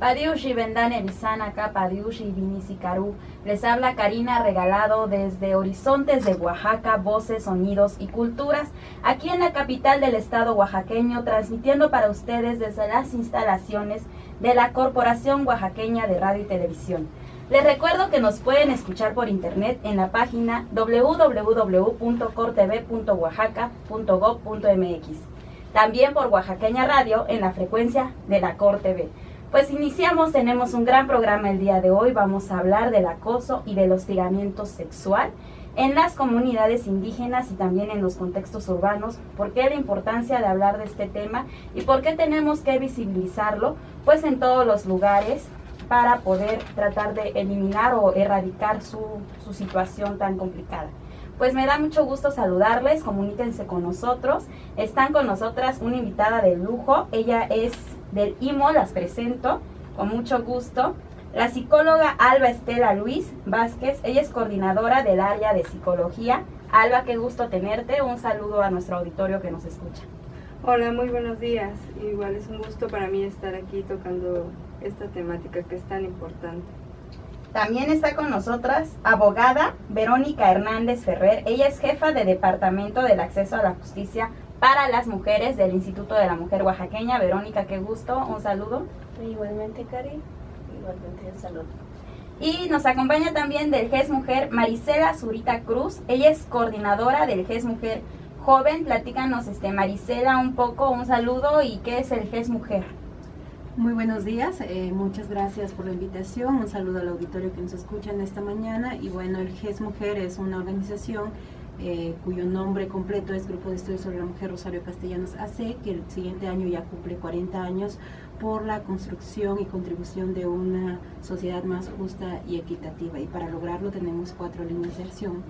Padiushi Vendane Bizanaka, Padiushi Vinicicarú. Les habla Karina Regalado desde Horizontes de Oaxaca, Voces, Sonidos y Culturas, aquí en la capital del estado oaxaqueño, transmitiendo para ustedes desde las instalaciones de la Corporación Oaxaqueña de Radio y Televisión. Les recuerdo que nos pueden escuchar por internet en la página www.cortv.oaxaca.gov.mx. También por Oaxaqueña Radio en la frecuencia de la Cor TV. Pues iniciamos, tenemos un gran programa el día de hoy. Vamos a hablar del acoso y del hostigamiento sexual en las comunidades indígenas y también en los contextos urbanos. ¿Por qué la importancia de hablar de este tema y por qué tenemos que visibilizarlo? Pues en todos los lugares para poder tratar de eliminar o erradicar su situación tan complicada. Pues me da mucho gusto saludarles, comuníquense con nosotros. Están con nosotras una invitada de lujo, ella es del IMO, las presento con mucho gusto. La psicóloga Alba Estela Luis Vázquez, ella es coordinadora del área de psicología. Alba, qué gusto tenerte, un saludo a nuestro auditorio que nos escucha. Hola, muy buenos días. Igual es un gusto para mí estar aquí tocando esta temática que es tan importante. También está con nosotras abogada Verónica Hernández Ferrer. Ella es jefa de Departamento del Acceso a la Justicia para las Mujeres del Instituto de la Mujer Oaxaqueña. Verónica, qué gusto, un saludo. Igualmente, Cari, igualmente un saludo. Y nos acompaña también del GES Mujer Marisela Zurita Cruz. Ella es coordinadora del GES Mujer Joven. Platícanos, Marisela, un poco, un saludo y qué es el GES Mujer. Muy buenos días, muchas gracias por la invitación, un saludo al auditorio que nos escuchan esta mañana. Y bueno, el GES Mujer es una organización cuyo nombre completo es Grupo de Estudios sobre la Mujer Rosario Castellanos AC, que el siguiente año ya cumple 40 años por la construcción y contribución de una sociedad más justa y equitativa. Y para lograrlo tenemos 4 líneas de acción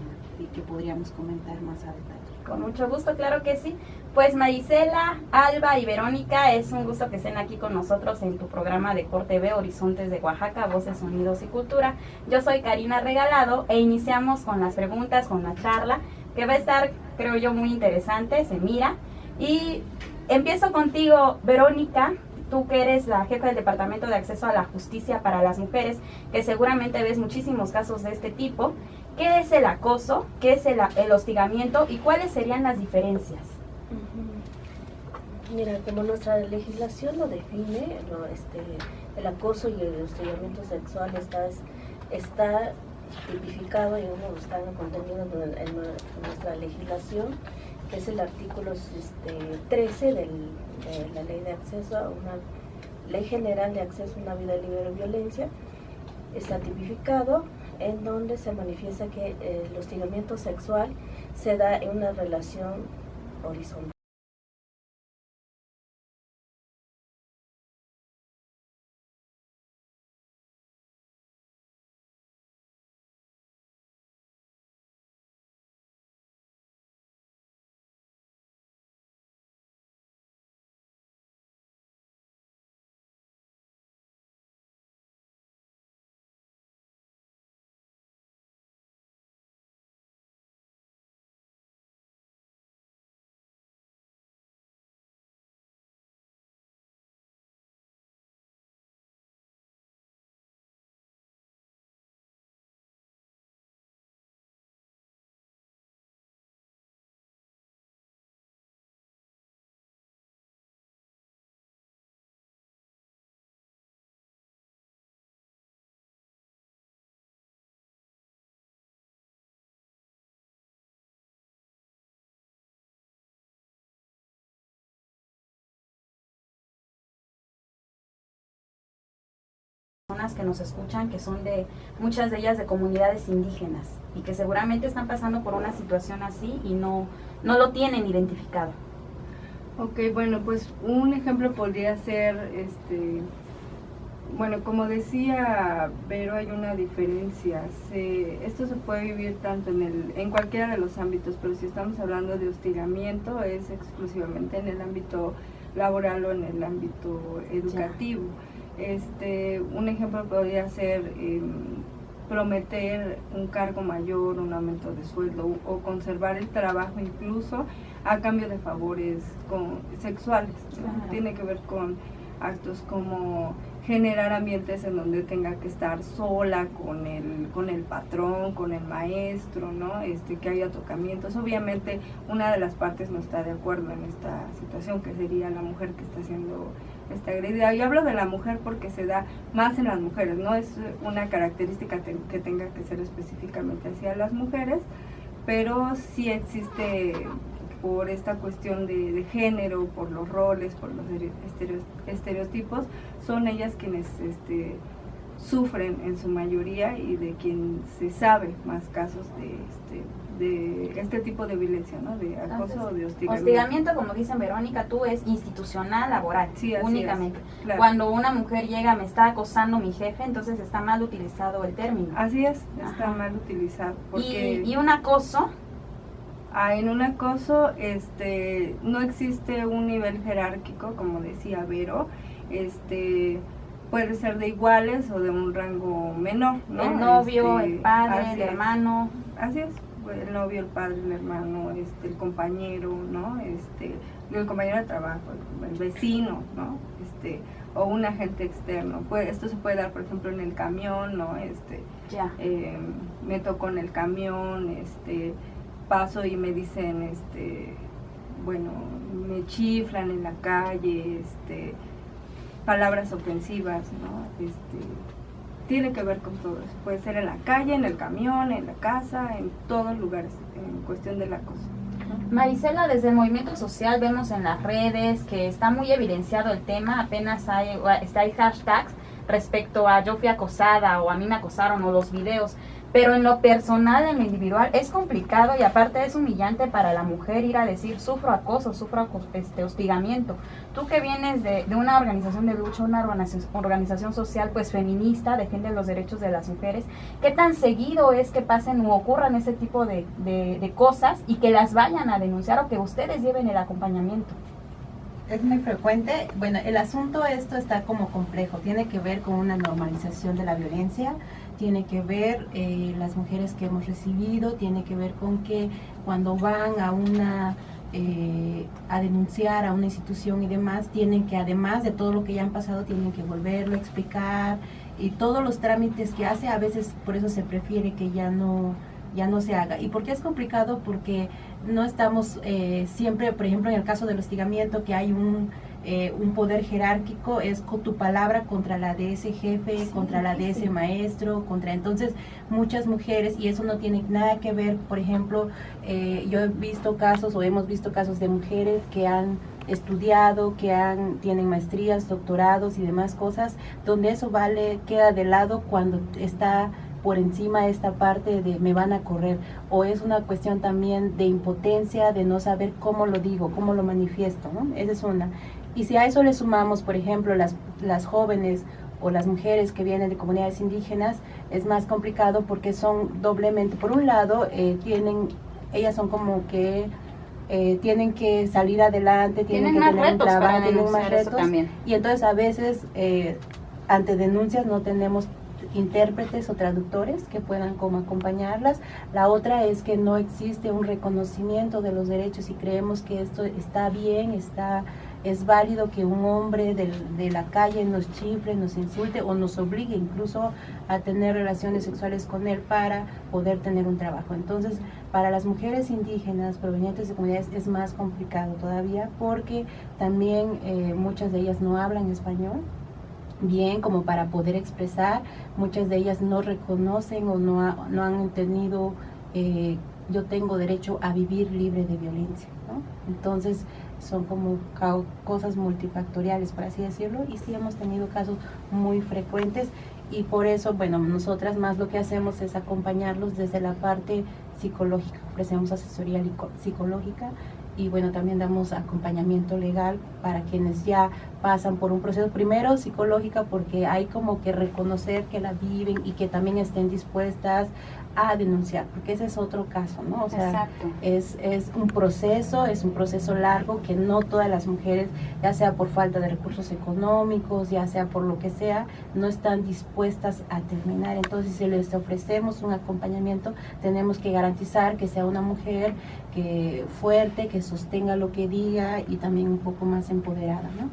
que podríamos comentar más a detalle. Con mucho gusto, claro que sí. Pues Marisela, Alba y Verónica, es un gusto que estén aquí con nosotros en tu programa de Cor TV, Horizontes de Oaxaca, Voces, Sonidos y Cultura. Yo soy Karina Regalado e iniciamos con las preguntas, con la charla, que va a estar, creo yo, muy interesante, se mira. Y empiezo contigo, Verónica, tú que eres la jefa del Departamento de Acceso a la Justicia para las Mujeres, que seguramente ves muchísimos casos de este tipo. ¿Qué es el acoso? ¿Qué es el hostigamiento? ¿Y cuáles serían las diferencias? Mira, como nuestra legislación lo define, el acoso y el hostigamiento sexual está tipificado, y uno está contenido en nuestra legislación, que es el artículo 13 de la Ley de Acceso a una Ley General de Acceso a una Vida Libre de Violencia. Está tipificado en donde se manifiesta que el hostigamiento sexual se da en una relación horizontal. Personas que nos escuchan, que son muchas de ellas de comunidades indígenas y que seguramente están pasando por una situación así y no lo tienen identificado. Ok, bueno, pues un ejemplo podría ser, bueno, como decía Vero, hay una diferencia. Esto se puede vivir tanto en cualquiera de los ámbitos, pero si estamos hablando de hostigamiento es exclusivamente en el ámbito laboral o en el ámbito educativo. Un ejemplo podría ser prometer un cargo mayor, un aumento de sueldo o conservar el trabajo incluso a cambio de favores sexuales, ¿no? Tiene que ver con actos como generar ambientes en donde tenga que estar sola con el patrón, con el maestro, ¿no? Que haya tocamientos. Obviamente una de las partes no está de acuerdo en esta situación, que sería la mujer que está siendo agredida. Yo hablo de la mujer porque se da más en las mujeres, no es una característica que tenga que ser específicamente hacia las mujeres, pero sí existe por esta cuestión de género, por los roles, por los estereotipos, son ellas quienes sufren en su mayoría y de quien se sabe más casos de este tipo de violencia, ¿no? De acoso o de hostigamiento. Hostigamiento, como dice Verónica, tú es institucional, laboral, sí, únicamente. Claro. Cuando una mujer llega, me está acosando mi jefe, entonces está mal utilizado el término. Así es, está mal utilizado. Porque ¿Y un acoso? En un acoso no existe un nivel jerárquico, como decía Vero, puede ser de iguales o de un rango menor, ¿no? El novio, el padre, el hermano. Así es, el novio, el padre, el hermano, el compañero, ¿no? El compañero de trabajo, el vecino, ¿no? O un agente externo. Esto se puede dar, por ejemplo, en el camión, ¿no? Me tocó en el camión, paso y me dicen, me chiflan en la calle, palabras ofensivas, ¿no? Tiene que ver con todo eso. Puede ser en la calle, en el camión, en la casa, en todos lugares, en cuestión del acoso. Marisela, desde el movimiento social vemos en las redes que está muy evidenciado el tema, apenas hay hashtags respecto a yo fui acosada o a mí me acosaron o los videos, pero en lo personal, en lo individual, es complicado y aparte es humillante para la mujer ir a decir sufro acoso, hostigamiento. Tú que vienes de una organización de lucha, una organización social pues feminista, defiende los derechos de las mujeres, ¿qué tan seguido es que pasen o ocurran ese tipo de cosas y que las vayan a denunciar o que ustedes lleven el acompañamiento? Es muy frecuente. Bueno, el asunto esto está como complejo, tiene que ver con una normalización de la violencia, tiene que ver las mujeres que hemos recibido, tiene que ver con que cuando van a denunciar a una institución y demás, tienen que, además de todo lo que ya han pasado, tienen que volverlo a explicar y todos los trámites que hace, a veces por eso se prefiere que ya no se haga. ¿Y por qué es complicado? Porque no estamos siempre, por ejemplo, en el caso del hostigamiento, que hay un poder jerárquico, es con tu palabra contra la de ese jefe, sí, contra la de ese maestro, entonces muchas mujeres, y eso no tiene nada que ver, por ejemplo, yo he visto casos o hemos visto casos de mujeres que han estudiado, tienen maestrías, doctorados y demás cosas, donde eso queda de lado cuando está por encima esta parte de me van a correr, o es una cuestión también de impotencia, de no saber cómo lo digo, cómo lo manifiesto, ¿no? Esa es una. Y si a eso le sumamos, por ejemplo, las jóvenes o las mujeres que vienen de comunidades indígenas, es más complicado porque son doblemente, por un lado, ellas son como que tienen que salir adelante, tienen que tener un trabajo, tienen más retos, y entonces a veces ante denuncias no tenemos intérpretes o traductores que puedan como acompañarlas. La otra es que no existe un reconocimiento de los derechos y creemos que esto está bien, es válido que un hombre de la calle nos chifle, nos insulte o nos obligue incluso a tener relaciones sexuales con él para poder tener un trabajo. Entonces, para las mujeres indígenas provenientes de comunidades es más complicado todavía porque también muchas de ellas no hablan español bien como para poder expresar, muchas de ellas no reconocen o no han entendido yo tengo derecho a vivir libre de violencia, ¿no? Entonces son como cosas multifactoriales, por así decirlo, y sí hemos tenido casos muy frecuentes y por eso, bueno, nosotras más lo que hacemos es acompañarlos desde la parte psicológica, ofrecemos asesoría psicológica y bueno, también damos acompañamiento legal para quienes ya pasan por un proceso, primero psicológica porque hay como que reconocer que la viven y que también estén dispuestas a denunciar, porque ese es otro caso, ¿no? O sea, es un proceso largo que no todas las mujeres, ya sea por falta de recursos económicos, ya sea por lo que sea, no están dispuestas a terminar. Entonces, si les ofrecemos un acompañamiento, tenemos que garantizar que sea una mujer fuerte, que sostenga lo que diga y también un poco más empoderada, ¿no?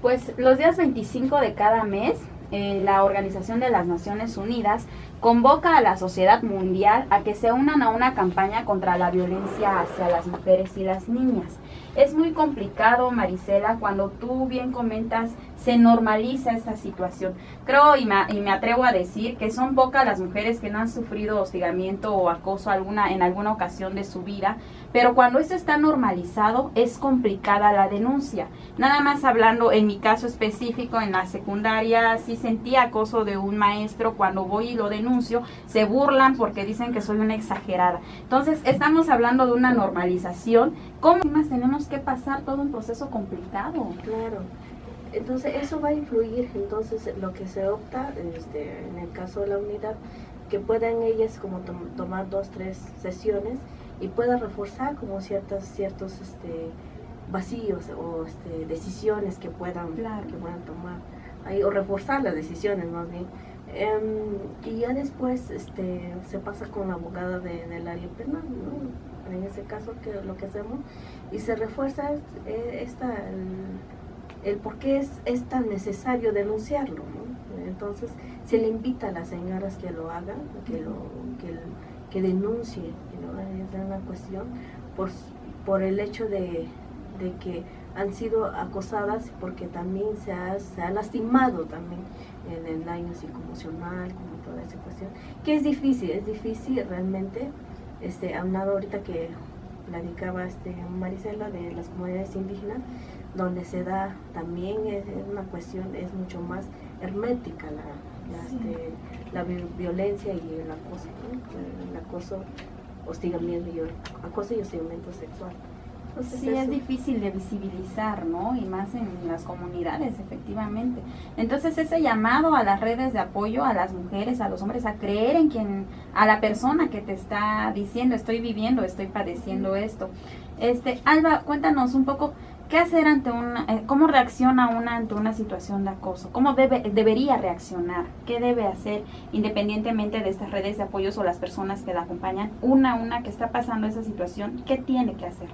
Pues los días 25 de cada mes la Organización de las Naciones Unidas convoca a la sociedad mundial a que se unan a una campaña contra la violencia hacia las mujeres y las niñas. Es muy complicado, Marisela, cuando tú bien comentas, se normaliza esta situación. Creo y me atrevo a decir que son pocas las mujeres que no han sufrido hostigamiento o acoso en alguna ocasión de su vida, pero cuando esto está normalizado es complicada la denuncia. Nada más hablando en mi caso específico, en la secundaria sí sentí acoso de un maestro. Cuando voy y lo denuncio, se burlan porque dicen que soy una exagerada. Entonces estamos hablando de una normalización. ¿Cómo más tenemos que pasar todo un proceso complicado? Claro. Entonces eso va a influir, entonces lo que se opta, en el caso de la unidad, que puedan ellas como tomar 2, 3 sesiones y pueda reforzar como ciertos vacíos o decisiones que puedan tomar ahí, o reforzar las decisiones más bien. Y ya después se pasa con la abogada del área penal, ¿no? En ese caso lo que hacemos, y se refuerza el por qué es tan necesario denunciarlo, ¿no? Entonces se le invita a las señoras que lo hagan, que denuncie, ¿no? Es una cuestión por el hecho de que han sido acosadas, porque también se ha lastimado también en el daño psicoemocional, como toda esa cuestión, que es difícil realmente, aunado ahorita que platicaba Marisela de las comunidades indígenas, donde se da también es una cuestión, es mucho más hermética la violencia y el acoso, ¿no? El acoso, acoso y hostigamiento sexual. Entonces, sí, es difícil de visibilizar, ¿no? Y más en las comunidades, efectivamente. Entonces, ese llamado a las redes de apoyo a las mujeres, a los hombres, a creer en a la persona que te está diciendo, estoy padeciendo esto. Alba, cuéntanos un poco, ¿qué hacer cómo reacciona ante una situación de acoso? ¿Cómo debería reaccionar? ¿Qué debe hacer independientemente de estas redes de apoyo o las personas que la acompañan? Una que está pasando esa situación, ¿qué tiene que hacer?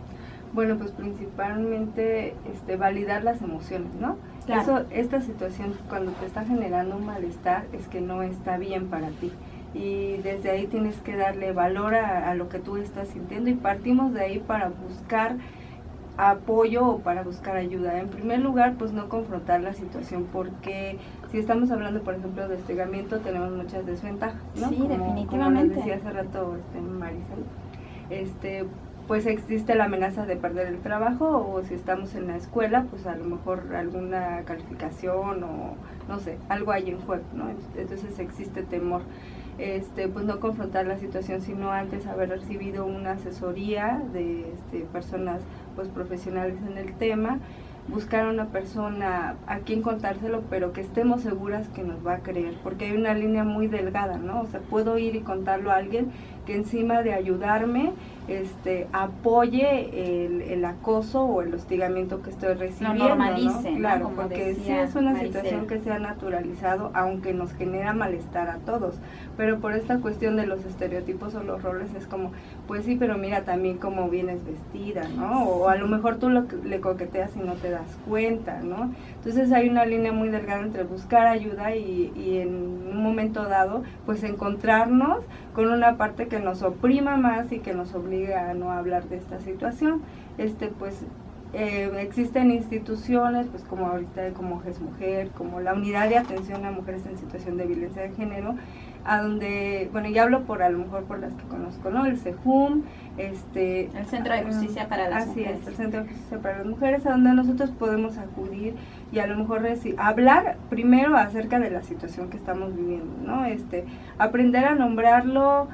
Bueno, pues principalmente validar las emociones, ¿no? Claro. Esta situación, cuando te está generando un malestar, es que no está bien para ti. Y desde ahí tienes que darle valor a lo que tú estás sintiendo, y partimos de ahí para buscar apoyo o para buscar ayuda. En primer lugar, pues no confrontar la situación, porque si estamos hablando, por ejemplo, de hostigamiento, tenemos muchas desventajas, ¿no? Sí, definitivamente. Como les decía hace rato Marisela, pues existe la amenaza de perder el trabajo, o si estamos en la escuela, pues a lo mejor alguna calificación o no sé, algo hay en juego, ¿no? Entonces existe temor. Pues no confrontar la situación, sino antes haber recibido una asesoría de personas pues profesionales en el tema, buscar a una persona a quien contárselo, pero que estemos seguras que nos va a creer, porque hay una línea muy delgada, ¿no? O sea, puedo ir y contarlo a alguien que encima de ayudarme, apoye el acoso o el hostigamiento que estoy recibiendo, lo normalice, ¿no? Claro, ¿no? porque sí es una situación que se ha naturalizado, aunque nos genera malestar a todos, pero por esta cuestión de los estereotipos o los roles es como, pues sí, pero mira también cómo vienes vestida, ¿no? O a lo mejor tú le coqueteas y no te das cuenta, ¿no? Entonces hay una línea muy delgada entre buscar ayuda y en un momento dado, pues encontrarnos con una parte que nos oprima más y que nos obliga a no hablar de esta situación. Existen instituciones, pues como ahorita, como GES Mujer, como la Unidad de Atención a Mujeres en Situación de Violencia de Género, a donde, bueno, ya hablo a lo mejor por las que conozco, ¿no? El CEJUM, el Centro de Justicia para las Mujeres. Así es, el Centro de Justicia para las Mujeres, a donde nosotros podemos acudir y a lo mejor hablar primero acerca de la situación que estamos viviendo, ¿no? Aprender a nombrarlo,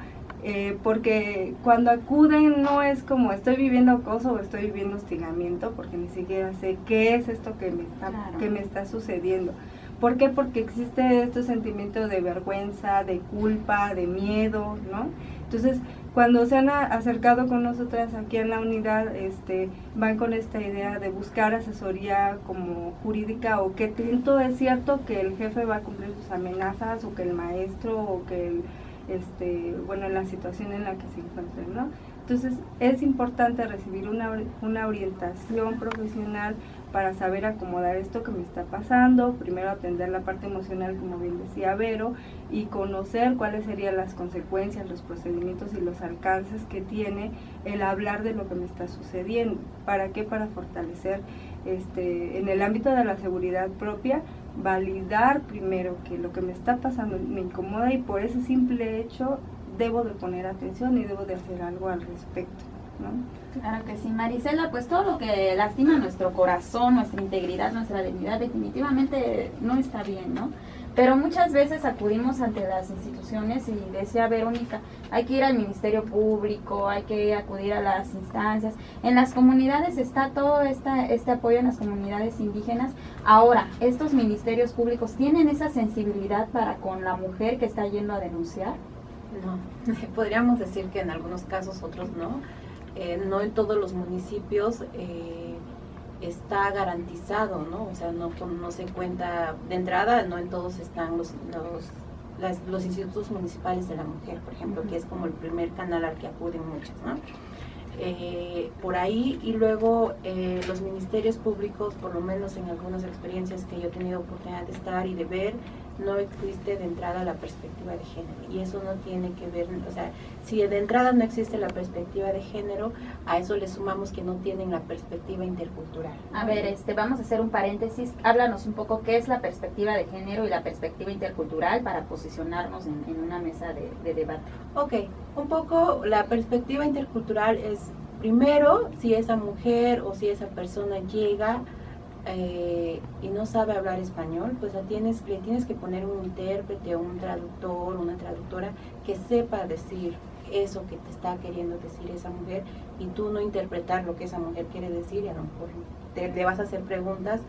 porque cuando acuden no es como estoy viviendo acoso o estoy viviendo hostigamiento, porque ni siquiera sé qué es esto que me está sucediendo. ¿Por qué? Porque existe este sentimiento de vergüenza, de culpa, de miedo, ¿no? Entonces, cuando se han acercado con nosotras aquí en la unidad, van con esta idea de buscar asesoría como jurídica, o que tanto es cierto que el jefe va a cumplir sus amenazas, o que el maestro, o que en la situación en la que se encuentren, ¿no? Entonces es importante recibir una orientación profesional para saber acomodar esto que me está pasando, primero atender la parte emocional, como bien decía Vero, y conocer cuáles serían las consecuencias, los procedimientos y los alcances que tiene el hablar de lo que me está sucediendo. ¿Para qué? Para fortalecer en el ámbito de la seguridad propia, validar primero que lo que me está pasando me incomoda y por ese simple hecho debo de poner atención y debo de hacer algo al respecto, ¿no? Claro que sí, Marisela, pues todo lo que lastima nuestro corazón, nuestra integridad, nuestra dignidad, definitivamente no está bien, ¿no? Pero muchas veces acudimos ante las instituciones y decía Verónica, hay que ir al Ministerio Público, hay que acudir a las instancias. En las comunidades está todo este apoyo en las comunidades indígenas. Ahora, ¿estos ministerios públicos tienen esa sensibilidad para con la mujer que está yendo a denunciar? No, podríamos decir que en algunos casos, otros no. No en todos los municipios está garantizado, ¿no? O sea, no se cuenta de entrada, no en todos están los institutos municipales de la mujer, por ejemplo, que es como el primer canal al que acuden muchas, ¿no? Por ahí, y luego los ministerios públicos, por lo menos en algunas experiencias que yo he tenido oportunidad de estar y de ver, no existe de entrada la perspectiva de género, y eso no tiene que ver, o sea, si de entrada no existe la perspectiva de género, a eso le sumamos que no tienen la perspectiva intercultural. A ver, vamos a hacer un paréntesis, háblanos un poco qué es la perspectiva de género y la perspectiva intercultural para posicionarnos en una mesa de debate. Ok, un poco la perspectiva intercultural es, primero, si esa mujer o si esa persona llega y no sabe hablar español, pues le tienes que poner un intérprete o un traductor, una traductora que sepa decir eso que te está queriendo decir esa mujer, y tú no interpretar lo que esa mujer quiere decir, y a lo mejor le vas a hacer preguntas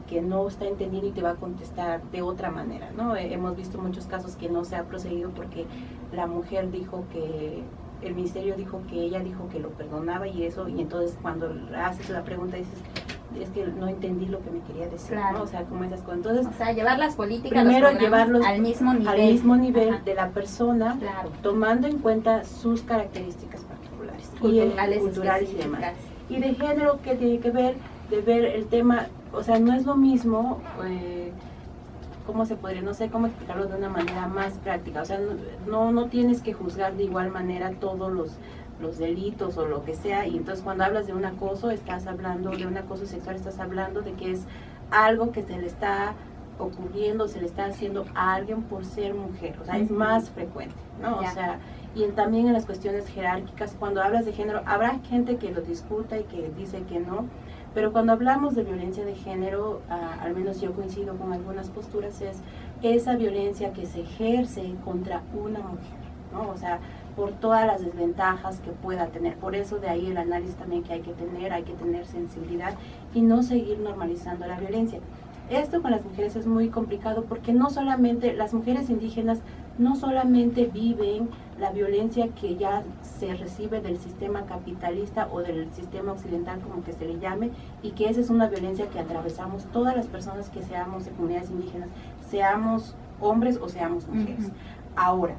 que no está entendiendo y te va a contestar de otra manera, ¿no? Hemos visto muchos casos que no se ha procedido porque la mujer dijo que el ministerio dijo que ella dijo que lo perdonaba y eso, y entonces cuando haces la pregunta dices, es que no entendí lo que me quería decir, claro, ¿no? O sea, como esas cosas. Entonces, o sea, llevar las políticas, primero llevarlos al mismo nivel de la persona, claro, tomando en cuenta sus características particulares, culturales y demás. Y de género, que tiene que ver, de ver el tema, o sea, no es lo mismo, ¿cómo se podría? No sé cómo explicarlo de una manera más práctica. O sea, no tienes que juzgar de igual manera todos los delitos o lo que sea, y entonces cuando hablas de un acoso, estás hablando de un acoso sexual, estás hablando de que es algo que se le está ocurriendo, se le está haciendo a alguien por ser mujer, o sea, es más frecuente, ¿no? Ya. O sea, y también en las cuestiones jerárquicas, cuando hablas de género, habrá gente que lo discuta y que dice que no, pero cuando hablamos de violencia de género, al menos yo coincido con algunas posturas, es esa violencia que se ejerce contra una mujer, ¿no? O sea, por todas las desventajas que pueda tener. Por eso de ahí el análisis también que hay que tener sensibilidad y no seguir normalizando la violencia. Esto con las mujeres es muy complicado porque no solamente las mujeres indígenas no solamente viven la violencia que ya se recibe del sistema capitalista o del sistema occidental, como que se le llame, y que esa es una violencia que atravesamos todas las personas que seamos de comunidades indígenas, seamos hombres o seamos mujeres. Ahora,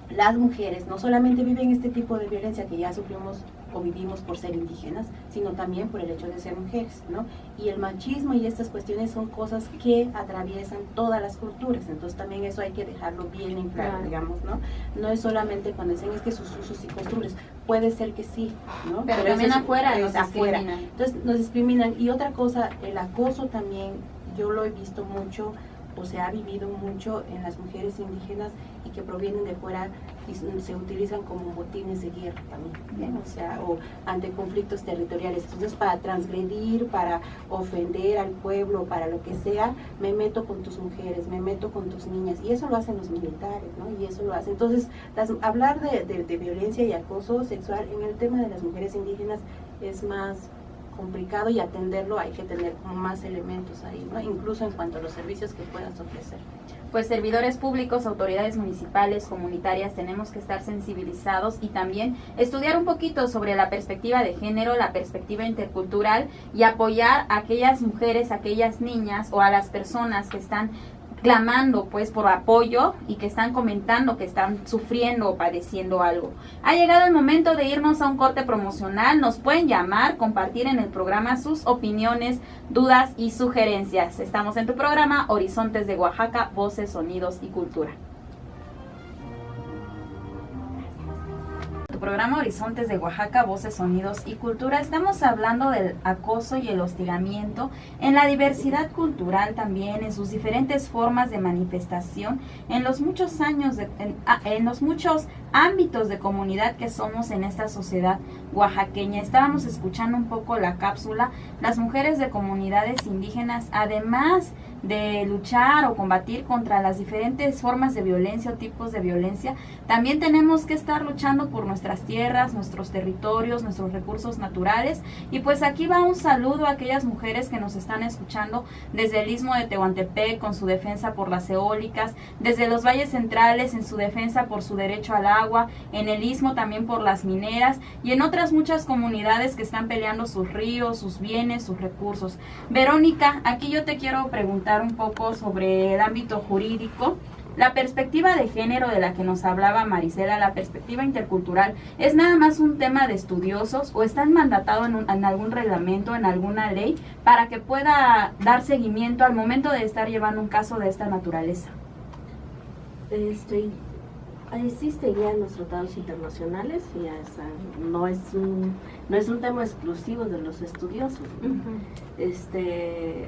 las mujeres no solamente viven este tipo de violencia que ya sufrimos o vivimos por ser indígenas, sino también por el hecho de ser mujeres, ¿no? Y el machismo y estas cuestiones son cosas que atraviesan todas las culturas, entonces también eso hay que dejarlo bien en claro, digamos, ¿no? No es solamente cuando dicen es que sus usos y costumbres, puede ser que sí, ¿no? Pero también afuera nos discriminan. Entonces nos discriminan. Y otra cosa, el acoso también, yo lo he visto mucho, o se ha vivido mucho en las mujeres indígenas y que provienen de fuera y se utilizan como botines de guerra también, ¿bien? O sea, o ante conflictos territoriales. Entonces, para transgredir, para ofender al pueblo, para lo que sea, me meto con tus mujeres, me meto con tus niñas, y eso lo hacen los militares, ¿no? Y eso lo hacen. Entonces, hablar de violencia y acoso sexual en el tema de las mujeres indígenas es más complicado, y atenderlo hay que tener como más elementos ahí, ¿no? Incluso en cuanto a los servicios que puedas ofrecer. Pues servidores públicos, autoridades municipales, comunitarias, tenemos que estar sensibilizados y también estudiar un poquito sobre la perspectiva de género, la perspectiva intercultural, y apoyar a aquellas mujeres, a aquellas niñas o a las personas que están clamando pues por apoyo y que están comentando que están sufriendo o padeciendo algo. Ha llegado el momento de irnos a un corte promocional. Nos pueden llamar, compartir en el programa sus opiniones, dudas y sugerencias. Estamos en tu programa Horizontes de Oaxaca, Voces, Sonidos y Cultura. Programa Horizontes de Oaxaca, Voces, Sonidos y Cultura. Estamos hablando del acoso y el hostigamiento en la diversidad cultural también, en sus diferentes formas de manifestación, en los muchos años, en los muchos ámbitos de comunidad que somos en esta sociedad oaxaqueña. Estábamos escuchando un poco la cápsula. Las mujeres de comunidades indígenas, además de luchar o combatir contra las diferentes formas de violencia o tipos de violencia, también tenemos que estar luchando por nuestras tierras, nuestros territorios, nuestros recursos naturales. Y pues aquí va un saludo a aquellas mujeres que nos están escuchando desde el Istmo de Tehuantepec con su defensa por las eólicas, desde los valles centrales en su defensa por su derecho al agua, en el Istmo también por las mineras y en otras muchas comunidades que están peleando sus ríos, sus bienes, sus recursos. Verónica, aquí yo te quiero preguntar un poco sobre el ámbito jurídico. La perspectiva de género de la que nos hablaba Marisela, la perspectiva intercultural, ¿es nada más un tema de estudiosos o está mandatado en algún reglamento, en alguna ley, para que pueda dar seguimiento al momento de estar llevando un caso de esta naturaleza? Existen ya en los tratados internacionales, no es un tema exclusivo de los estudiosos.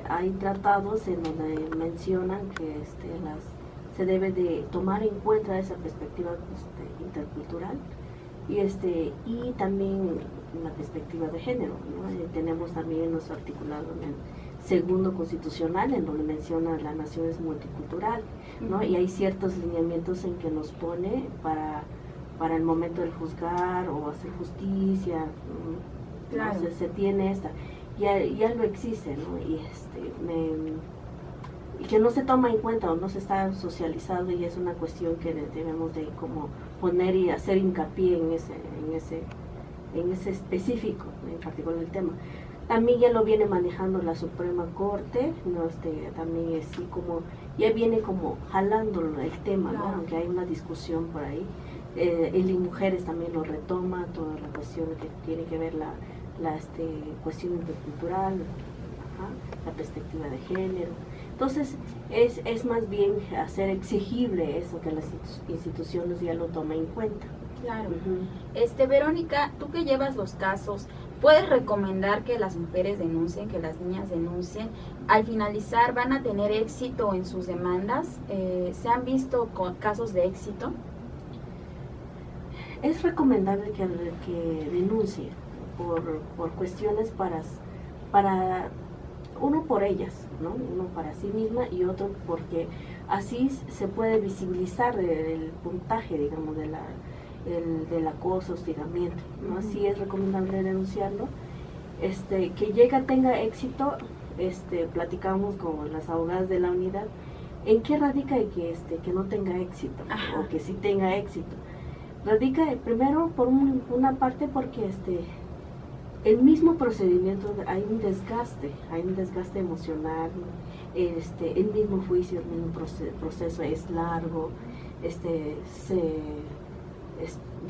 Hay tratados en donde mencionan que se debe de tomar en cuenta esa perspectiva intercultural y también la perspectiva de género, ¿no? Tenemos también nuestro articulado en el segundo constitucional, en donde menciona la nación es multicultural, ¿no? Y hay ciertos lineamientos en que nos pone para el momento del juzgar o hacer justicia, claro. Entonces se tiene ya lo existe, ¿no? Y que no se toma en cuenta o no se está socializado, y es una cuestión que debemos de como poner y hacer hincapié en ese específico, en particular el tema. También ya lo viene manejando la Suprema Corte, ¿no? También así como ya viene como jalando el tema, claro. ¿No? Aunque hay una discusión por ahí. El y Mujeres también lo retoma, toda la cuestión que tiene que ver la cuestión intercultural, la perspectiva de género. Entonces es más bien hacer exigible eso, que las instituciones ya lo tomen en cuenta. Claro. Verónica, tú que llevas los casos, ¿puedes recomendar que las mujeres denuncien, que las niñas denuncien? Al finalizar, ¿van a tener éxito en sus demandas? ¿Se han visto casos de éxito? Es recomendable que denuncie por cuestiones para uno por ellas, ¿no? Uno para sí misma y otro porque así se puede visibilizar el puntaje, digamos, del acoso, hostigamiento, ¿no? Así es recomendable denunciarlo. Que tenga éxito, platicamos con las abogadas de la unidad, ¿en qué radica que no tenga éxito? Ajá. O que sí tenga éxito? Radica primero por una parte porque el mismo procedimiento hay un desgaste emocional, el mismo juicio, el mismo proceso es largo,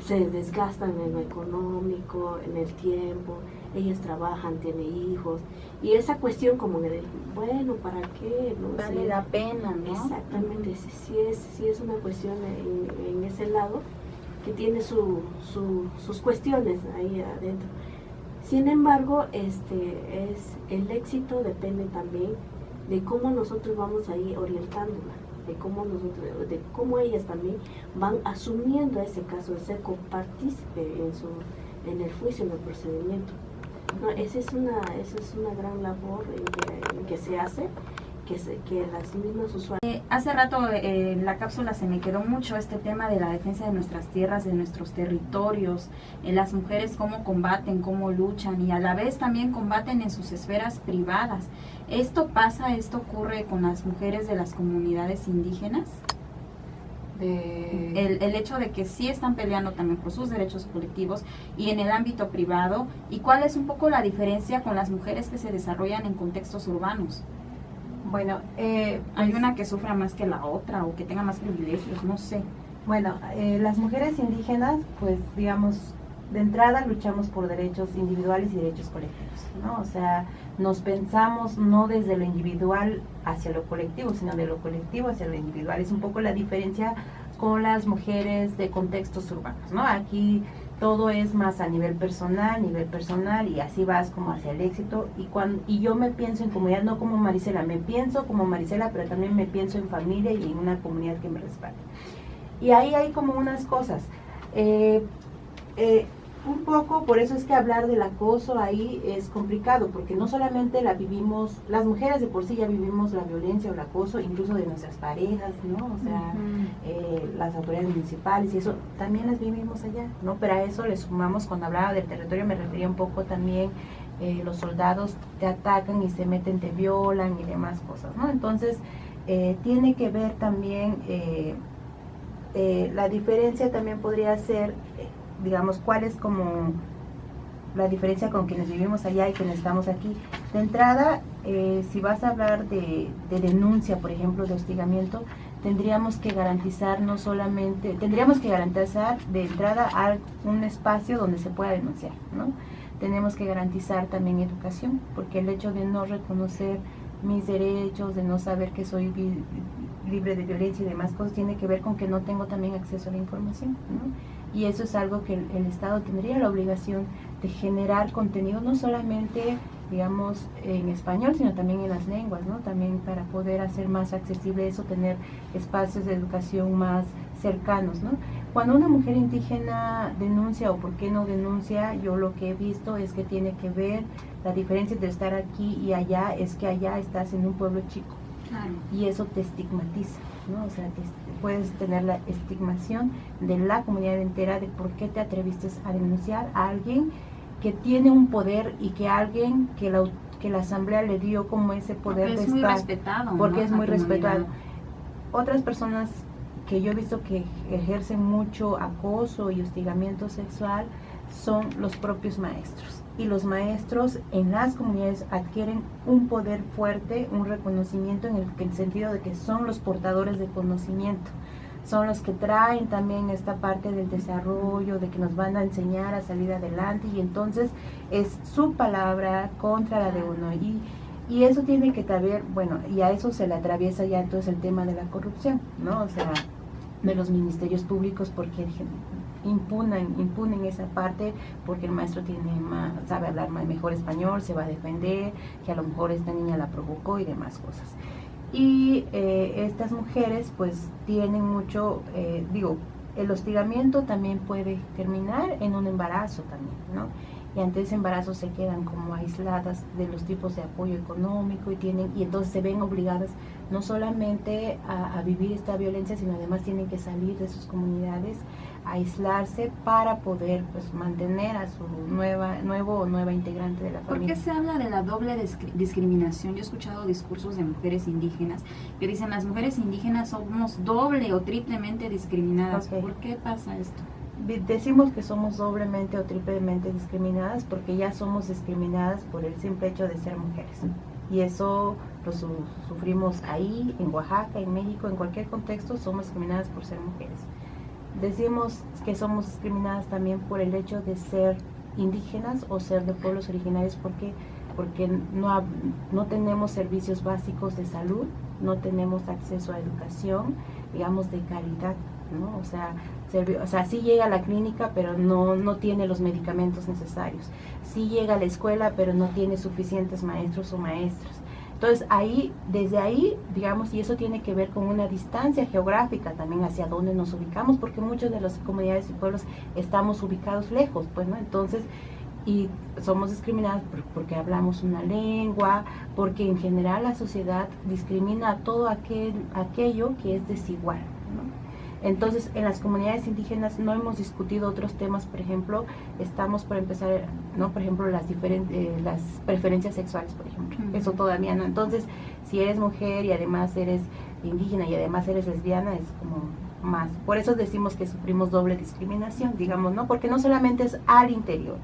se desgastan en lo económico, en el tiempo, ellas trabajan, tienen hijos, y esa cuestión como de, bueno, ¿para qué? No vale la pena, ¿no? Exactamente, sí es una cuestión en ese lado que tiene sus cuestiones ahí adentro. Sin embargo, el éxito depende también de cómo nosotros vamos ahí orientándola, de cómo ellas también van asumiendo ese caso, de ser copartícipe en el juicio, en el procedimiento. No, esa es una gran labor en que se hace, que las mismas usuarias. Hace rato en la cápsula se me quedó mucho este tema de la defensa de nuestras tierras, de nuestros territorios, las mujeres cómo combaten, cómo luchan y a la vez también combaten en sus esferas privadas. ¿Esto ocurre con las mujeres de las comunidades indígenas? El hecho de que sí están peleando también por sus derechos colectivos y en el ámbito privado, ¿y cuál es un poco la diferencia con las mujeres que se desarrollan en contextos urbanos? Bueno, ¿Hay una que sufra más que la otra o que tenga más privilegios? No sé. Bueno, las mujeres indígenas, pues digamos, de entrada luchamos por derechos individuales y derechos colectivos, ¿no? O sea, nos pensamos no desde lo individual hacia lo colectivo, sino de lo colectivo hacia lo individual. Es un poco la diferencia con las mujeres de contextos urbanos, ¿no? Aquí todo es más a nivel personal y así vas como hacia el éxito. Y yo me pienso en comunidad, no como Marisela, me pienso como Marisela, pero también me pienso en familia y en una comunidad que me respalde. Y ahí hay como unas cosas. Un poco, por eso es que hablar del acoso ahí es complicado, porque no solamente la vivimos, las mujeres de por sí ya vivimos la violencia o el acoso, incluso de nuestras parejas, ¿no? O sea, las autoridades municipales y eso, también las vivimos allá, ¿no? Pero a eso le sumamos, cuando hablaba del territorio me refería un poco también, los soldados te atacan y se meten, te violan y demás cosas, ¿no? Entonces, tiene que ver también, la diferencia también podría ser, digamos, cuál es como la diferencia con quienes vivimos allá y quienes estamos aquí. De entrada, si vas a hablar de denuncia, por ejemplo, de hostigamiento, tendríamos que garantizar de entrada un espacio donde se pueda denunciar, ¿no? Tenemos que garantizar también educación, porque el hecho de no reconocer mis derechos, de no saber que soy libre de violencia y demás cosas, tiene que ver con que no tengo también acceso a la información, ¿no? Y eso es algo que el Estado tendría la obligación de generar contenido, no solamente, digamos, en español, sino también en las lenguas, ¿no? También para poder hacer más accesible eso, tener espacios de educación más cercanos, ¿no? Cuando una mujer indígena denuncia o por qué no denuncia, yo lo que he visto es que tiene que ver, la diferencia de estar aquí y allá es que allá estás en un pueblo chico. Claro. Y eso te estigmatiza, ¿no? O sea, puedes tener la estigmación de la comunidad entera de por qué te atreviste a denunciar a alguien que tiene un poder y que alguien que la asamblea le dio como ese poder porque de es muy estar, respetado, porque ¿no? es muy respetado. Otras personas que yo he visto que ejercen mucho acoso y hostigamiento sexual son los propios maestros. Y los maestros en las comunidades adquieren un poder fuerte, un reconocimiento en el sentido de que son los portadores de conocimiento, son los que traen también esta parte del desarrollo, de que nos van a enseñar a salir adelante, y entonces es su palabra contra la de uno. Y eso tiene que saber, bueno, y a eso se le atraviesa ya entonces el tema de la corrupción, ¿no? O sea, de los ministerios públicos, porque impunen esa parte, porque el maestro sabe hablar mejor español, se va a defender, que a lo mejor esta niña la provocó y demás cosas. Y estas mujeres pues tienen mucho, el hostigamiento también puede terminar en un embarazo también, ¿no? Y ante ese embarazo se quedan como aisladas de los tipos de apoyo económico y entonces se ven obligadas no solamente a vivir esta violencia, sino además tienen que salir de sus comunidades, a aislarse para poder pues mantener a su nueva integrante de la familia. ¿Por qué se habla de la doble discriminación? Yo he escuchado discursos de mujeres indígenas que dicen las mujeres indígenas somos doble o triplemente discriminadas. Okay. ¿Por qué pasa esto? Decimos que somos doblemente o triplemente discriminadas porque ya somos discriminadas por el simple hecho de ser mujeres. Y eso lo sufrimos ahí, en Oaxaca, en México, en cualquier contexto somos discriminadas por ser mujeres. Decimos que somos discriminadas también por el hecho de ser indígenas o ser de pueblos originarios porque no tenemos servicios básicos de salud, no tenemos acceso a educación, digamos, de calidad, ¿no? O sea, sí llega a la clínica, pero no tiene los medicamentos necesarios. Sí llega a la escuela, pero no tiene suficientes maestros o maestras. Entonces, desde ahí, digamos, y eso tiene que ver con una distancia geográfica también hacia dónde nos ubicamos, porque muchas de las comunidades y pueblos estamos ubicados lejos, pues, ¿no? Entonces, y somos discriminadas porque hablamos una lengua, porque en general la sociedad discrimina a todo aquello que es desigual, ¿no? Entonces, en las comunidades indígenas no hemos discutido otros temas, por ejemplo, estamos por empezar, ¿no? Por ejemplo, las preferencias sexuales, por ejemplo, eso todavía no. Entonces, si eres mujer y además eres indígena y además eres lesbiana, es como más. Por eso decimos que sufrimos doble discriminación, digamos, ¿no? Porque no solamente es al interior,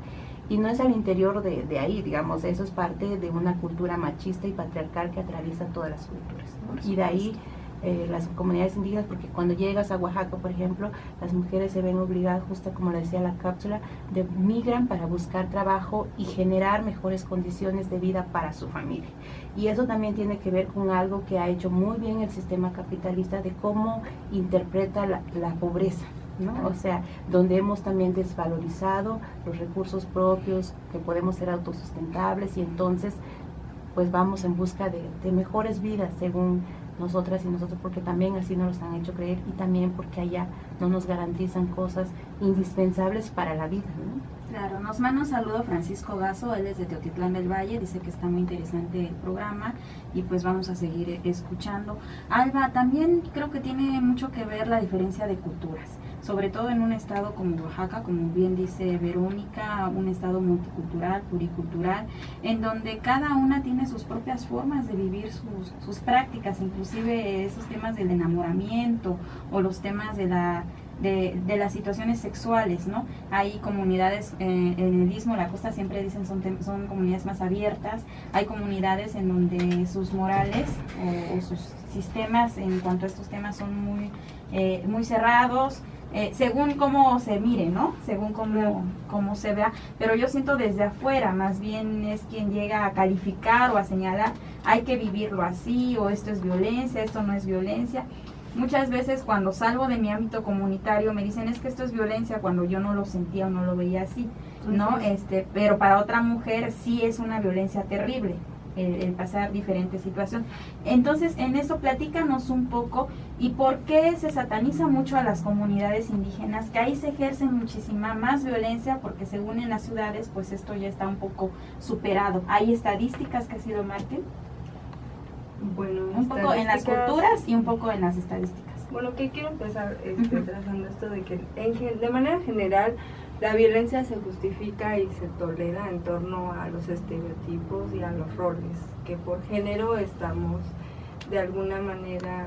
Y no es al interior de ahí, digamos, eso es parte de una cultura machista y patriarcal que atraviesa todas las culturas, ¿no? Y de ahí las comunidades indígenas, porque cuando llegas a Oaxaca, por ejemplo, las mujeres se ven obligadas, justo como le decía la cápsula, de migran para buscar trabajo y generar mejores condiciones de vida para su familia. Y eso también tiene que ver con algo que ha hecho muy bien el sistema capitalista de cómo interpreta la pobreza, ¿no? O sea, donde hemos también desvalorizado los recursos propios, que podemos ser autosustentables, y entonces pues vamos en busca de mejores vidas según nosotras y nosotros, porque también así nos los han hecho creer, y también porque allá no nos garantizan cosas indispensables para la vida, ¿no? Claro, nos manda un saludo Francisco Gazo, él es de Teotitlán del Valle, dice que está muy interesante el programa y pues vamos a seguir escuchando. Alba, también creo que tiene mucho que ver la diferencia de culturas, sobre todo en un estado como Oaxaca, como bien dice Verónica, un estado multicultural, pluricultural, en donde cada una tiene sus propias formas de vivir sus prácticas, inclusive esos temas del enamoramiento o los temas de las situaciones sexuales, ¿no? Hay comunidades en el Istmo, la costa, siempre dicen son comunidades más abiertas, hay comunidades en donde sus morales o sus sistemas en cuanto a estos temas son muy cerrados, según cómo se mire, ¿no? Según cómo se vea, pero yo siento desde afuera, más bien es quien llega a calificar o a señalar, hay que vivirlo así, o esto es violencia, esto no es violencia. Muchas veces cuando salgo de mi ámbito comunitario me dicen es que esto es violencia cuando yo no lo sentía o no lo veía así, ¿no? Pero para otra mujer sí es una violencia terrible el pasar diferentes situaciones. Entonces, en eso platícanos un poco y por qué se sataniza mucho a las comunidades indígenas, que ahí se ejerce muchísima más violencia, porque según en las ciudades, pues esto ya está un poco superado. ¿Hay estadísticas que así lo marquen? Bueno, Un poco en las culturas y un poco en las estadísticas. Bueno, que quiero empezar trazando esto de que de manera general la violencia se justifica y se tolera en torno a los estereotipos y a los roles que por género estamos de alguna manera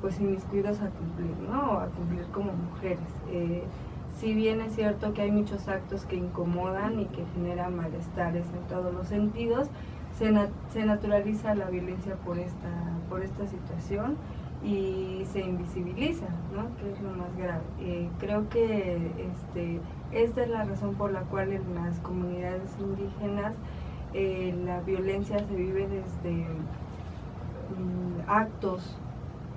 pues inmiscuidos a cumplir, ¿no? A cumplir como mujeres. Si bien es cierto que hay muchos actos que incomodan y que generan malestares en todos los sentidos, se naturaliza la violencia por esta situación y se invisibiliza, ¿no? Que es lo más grave. Creo que esta es la razón por la cual en las comunidades indígenas la violencia se vive desde actos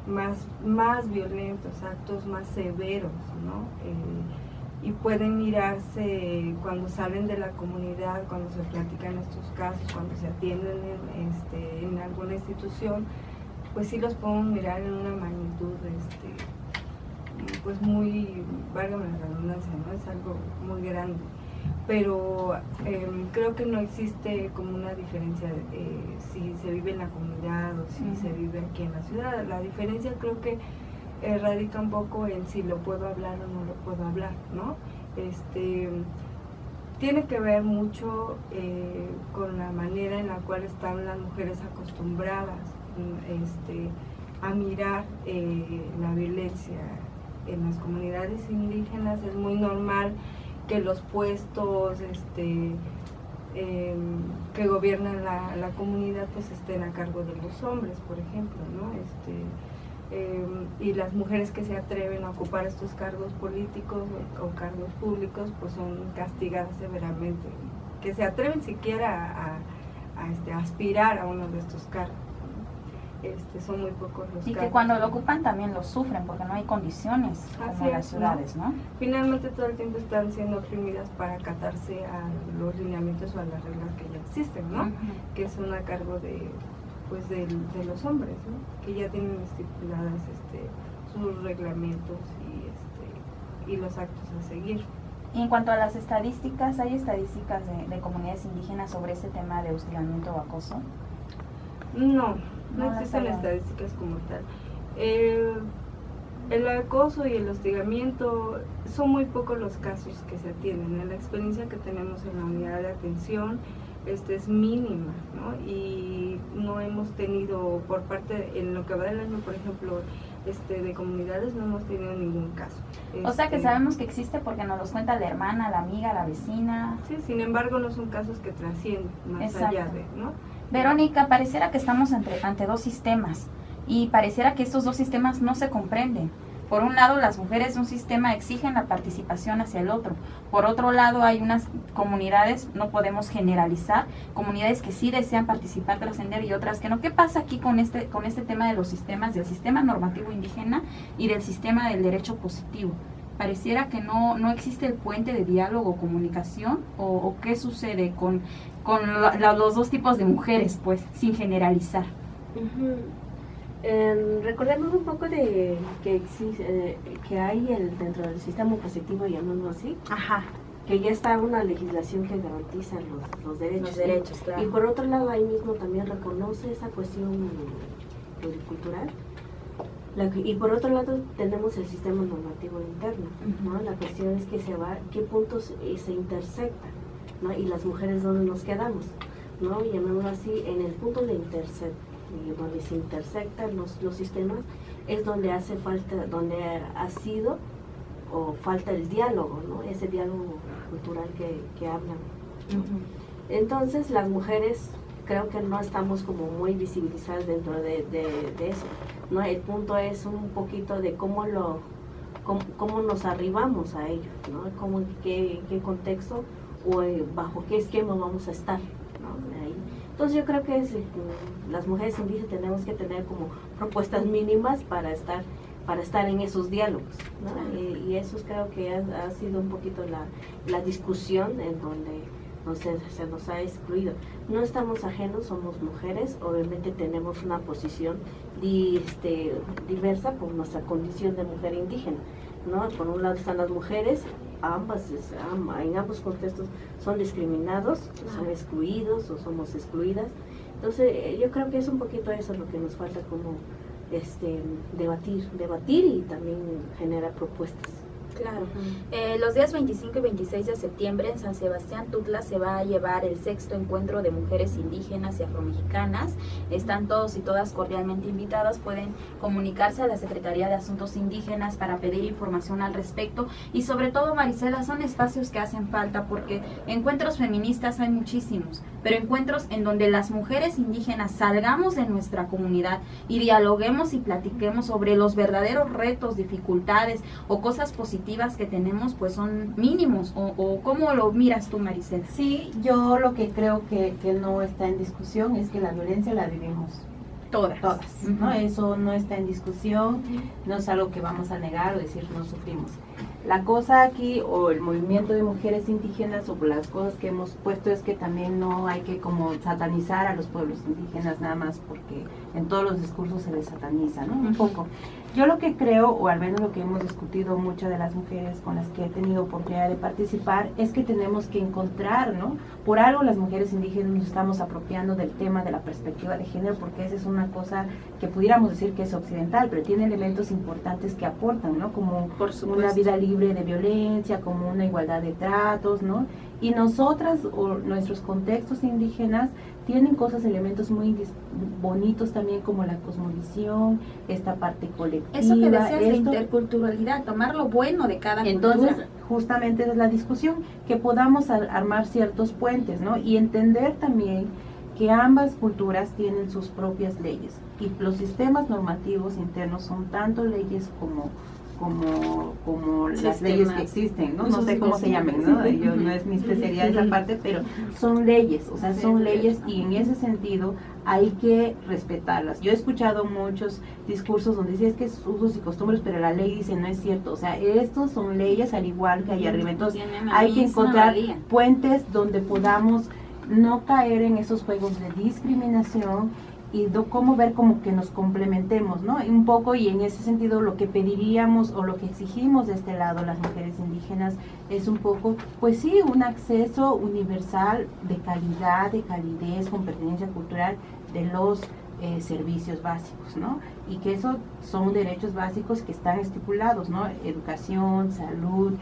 más violentos, actos más severos, ¿no? Y pueden mirarse cuando salen de la comunidad, cuando se platican estos casos, cuando se atienden en alguna institución, pues sí los podemos mirar en una magnitud, pues muy, válgame la redundancia, ¿no? Es algo muy grande. Pero creo que no existe como una diferencia si se vive en la comunidad o si se vive aquí en la ciudad. La diferencia creo que radica un poco en si lo puedo hablar o no lo puedo hablar, ¿no? Tiene que ver mucho con la manera en la cual están las mujeres acostumbradas a mirar la violencia en las comunidades indígenas. Es muy normal que los puestos que gobiernan la comunidad pues estén a cargo de los hombres, por ejemplo, ¿no? Y las mujeres que se atreven a ocupar estos cargos políticos o cargos públicos pues son castigadas severamente, que se atreven siquiera a aspirar a uno de estos cargos. Son muy pocos los y casos. Que cuando lo ocupan también lo sufren porque no hay condiciones como en las ciudades, ¿no? Finalmente todo el tiempo están siendo oprimidas para acatarse a los lineamientos o a las reglas que ya existen, ¿no? Que son a cargo de los hombres, ¿no? Que ya tienen estipuladas sus reglamentos y los actos a seguir. Y en cuanto a las estadísticas, ¿hay estadísticas de comunidades indígenas sobre este tema de hostigamiento o acoso? No existen estadísticas como tal. El acoso y el hostigamiento son muy pocos los casos que se atienden. En la experiencia que tenemos en la unidad de atención es mínima, ¿no? Y no hemos tenido por parte, en lo que va del año, por ejemplo, de comunidades no hemos tenido ningún caso. O sea que sabemos que existe porque nos los cuenta la hermana, la amiga, la vecina. Sí, sin embargo no son casos que trascienden más allá de, ¿no? Verónica, pareciera que estamos ante dos sistemas y pareciera que estos dos sistemas no se comprenden. Por un lado, las mujeres de un sistema exigen la participación hacia el otro. Por otro lado, hay unas comunidades, no podemos generalizar, comunidades que sí desean participar, trascender y otras que no. ¿Qué pasa aquí con este tema de los sistemas, del sistema normativo indígena y del sistema del derecho positivo? Pareciera que no existe el puente de diálogo, comunicación, o qué sucede con los dos tipos de mujeres, pues, sin generalizar. Recordemos un poco de que existe, que hay dentro del sistema positivo, llamémoslo así, Ajá. que ya está una legislación que garantiza los derechos. Los derechos, claro. Y por otro lado, ahí mismo también reconoce esa cuestión pluricultural. Y por otro lado tenemos el sistema normativo interno, ¿no? La cuestión es que qué puntos se intersectan, ¿no? Y las mujeres donde nos quedamos, ¿no? Llamémoslo así, en el punto de donde se intersectan los sistemas, es donde hace falta, donde ha sido o falta el diálogo, ¿no? Ese diálogo cultural que hablan, ¿no? Entonces las mujeres creo que no estamos como muy visibilizadas dentro de eso, ¿no? El punto es un poquito de cómo nos arribamos a ello, ¿no? Qué contexto o bajo qué esquema vamos a estar, ¿no? Ahí. Entonces yo creo que las mujeres indígenas tenemos que tener como propuestas mínimas para estar en esos diálogos, ¿no? Y eso creo que ha sido un poquito la discusión en donde se nos ha excluido. No estamos ajenos, somos mujeres, obviamente tenemos una posición diversa por nuestra condición de mujer indígena, ¿no? Por un lado están las mujeres, en ambos contextos son discriminados, son excluidos o somos excluidas. Entonces yo creo que es un poquito eso lo que nos falta, como debatir y también generar propuestas. Claro. Los días 25 y 26 de septiembre en San Sebastián Tutla se va a llevar el 6º encuentro de mujeres indígenas y afromexicanas. Están todos y todas cordialmente invitadas. Pueden comunicarse a la Secretaría de Asuntos Indígenas para pedir información al respecto. Y sobre todo, Marisela, son espacios que hacen falta porque encuentros feministas hay muchísimos, pero encuentros en donde las mujeres indígenas salgamos de nuestra comunidad y dialoguemos y platiquemos sobre los verdaderos retos, dificultades o cosas positivas que tenemos, pues son mínimos. ¿O cómo lo miras tú, Maricela? Sí, yo lo que creo que no está en discusión es que la violencia la vivimos todas, ¿no? Eso no está en discusión, no es algo que vamos a negar o decir no sufrimos. La cosa aquí, o el movimiento de mujeres indígenas, o las cosas que hemos puesto, es que también no hay que como satanizar a los pueblos indígenas nada más porque en todos los discursos se les sataniza, ¿no? Un poco. Yo lo que creo, o al menos lo que hemos discutido muchas de las mujeres con las que he tenido oportunidad de participar, es que tenemos que encontrar, ¿no? Por algo las mujeres indígenas nos estamos apropiando del tema de la perspectiva de género, porque esa es una cosa que pudiéramos decir que es occidental, pero tiene elementos importantes que aportan, ¿no? Como una vida libre de violencia, como una igualdad de tratos, ¿no? Y nosotras, o nuestros contextos indígenas, tienen elementos muy bonitos también, como la cosmovisión, esta parte colectiva. Eso que decías de interculturalidad, tomar lo bueno de cada cultura. Entonces, justamente es la discusión, que podamos armar ciertos puentes, ¿no? Y entender también que ambas culturas tienen sus propias leyes, y los sistemas normativos internos son tanto leyes como las leyes que existen, ¿no? No sé cómo se llamen, ¿no? Yo no es mi especialidad esa parte, pero son leyes, o sea, son leyes, y en ese sentido hay que respetarlas. Yo he escuchado muchos discursos donde dicen es que es usos y costumbres, pero la ley dice no es cierto, o sea, estos son leyes al igual que allá arriba. Entonces hay que encontrar puentes donde podamos no caer en esos juegos de discriminación y cómo ver como que nos complementemos, ¿no? Un poco, y en ese sentido lo que pediríamos o lo que exigimos de este lado las mujeres indígenas es un poco, pues sí, un acceso universal de calidad, de calidez, con pertenencia cultural de los servicios básicos, ¿no? Y que esos son derechos básicos que están estipulados, ¿no? Educación, salud,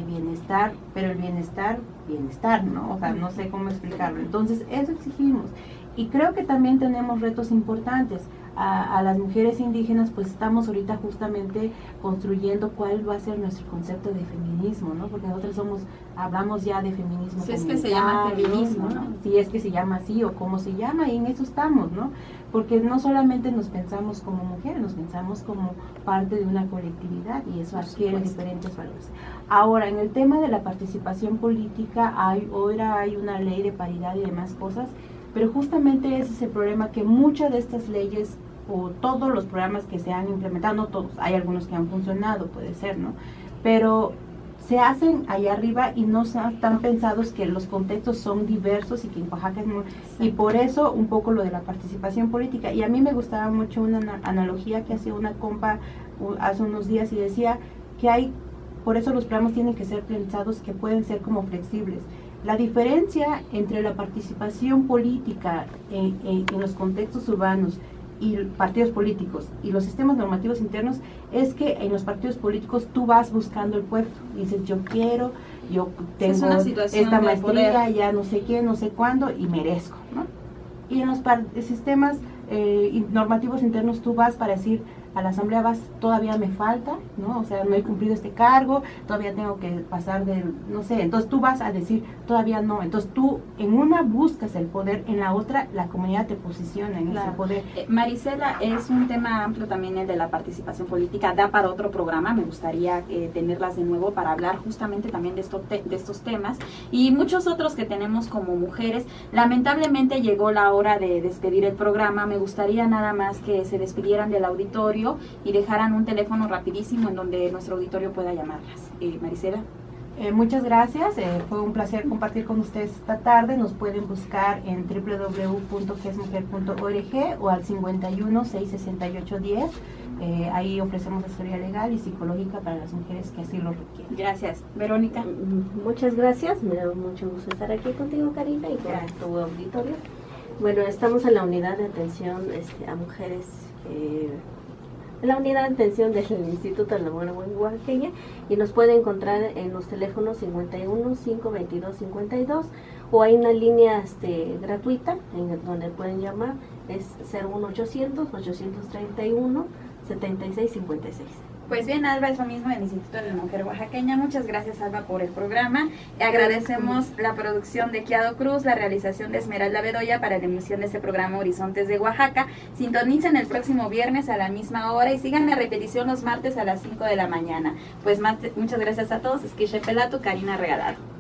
bienestar, pero el bienestar, ¿no? O sea, no sé cómo explicarlo. Entonces, eso exigimos. Y creo que también tenemos retos importantes. a las mujeres indígenas, pues estamos ahorita justamente construyendo cuál va a ser nuestro concepto de feminismo, ¿no? Porque nosotros hablamos ya de feminismo. Si es que se llama feminismo, ¿no? Si es que se llama así o cómo se llama, y en eso estamos, ¿no? Porque no solamente nos pensamos como mujeres, nos pensamos como parte de una colectividad y eso adquiere diferentes valores. Ahora, en el tema de la participación política, ahora hay una ley de paridad y demás cosas, pero justamente ese es el problema, que muchas de estas leyes o todos los programas que se han implementado, no todos, hay algunos que han funcionado, puede ser, ¿no? Pero se hacen allá arriba y no están pensados que los contextos son diversos y que en Oaxaca es muy... Y por eso un poco lo de la participación política. Y a mí me gustaba mucho una analogía que hacía una compa hace unos días y decía que por eso los programas tienen que ser pensados que pueden ser como flexibles. La diferencia entre la participación política en los contextos urbanos y partidos políticos y los sistemas normativos internos es que en los partidos políticos tú vas buscando el puesto y dices yo tengo esta maestría, ya no sé qué, no sé cuándo y merezco, ¿no? Y en los sistemas normativos internos tú vas para decir a la asamblea todavía me falta, ¿no? O sea, no he cumplido este cargo, todavía tengo que pasar no sé, entonces tú vas a decir, todavía no, entonces tú en una buscas el poder, en la otra la comunidad te posiciona en ese poder. Marisela, es un tema amplio también el de la participación política, da para otro programa, me gustaría tenerlas de nuevo para hablar justamente también de estos temas y muchos otros que tenemos como mujeres. Lamentablemente llegó la hora de despedir el programa, me gustaría nada más que se despidieran del auditorio y dejaran un teléfono rapidísimo en donde nuestro auditorio pueda llamarlas. Marisela. Muchas gracias, fue un placer compartir con ustedes esta tarde. Nos pueden buscar en www.quesmujer.org o al 51 668 10. Ahí ofrecemos asesoría legal y psicológica para las mujeres que así lo requieren. Gracias. Verónica. Muchas gracias, me da mucho gusto estar aquí contigo, Karina, y con tu auditorio. Bueno, estamos en la unidad de atención a mujeres, en la unidad de atención del Instituto de la Mujer Oaxaqueña, y nos puede encontrar en los teléfonos 51 522 52, o hay una línea gratuita en donde pueden llamar, es 01800 831 7656. Pues bien, Alba, es lo mismo del Instituto de la Mujer Oaxaqueña. Muchas gracias, Alba, por el programa. Agradecemos la producción de Kiado Cruz, la realización de Esmeralda Bedoya para la emisión de este programa Horizontes de Oaxaca. Sintonicen el próximo viernes a la misma hora y sigan la repetición los martes a las 5 de la mañana. Pues muchas gracias a todos. Esquiche Pelato, Karina Regalado.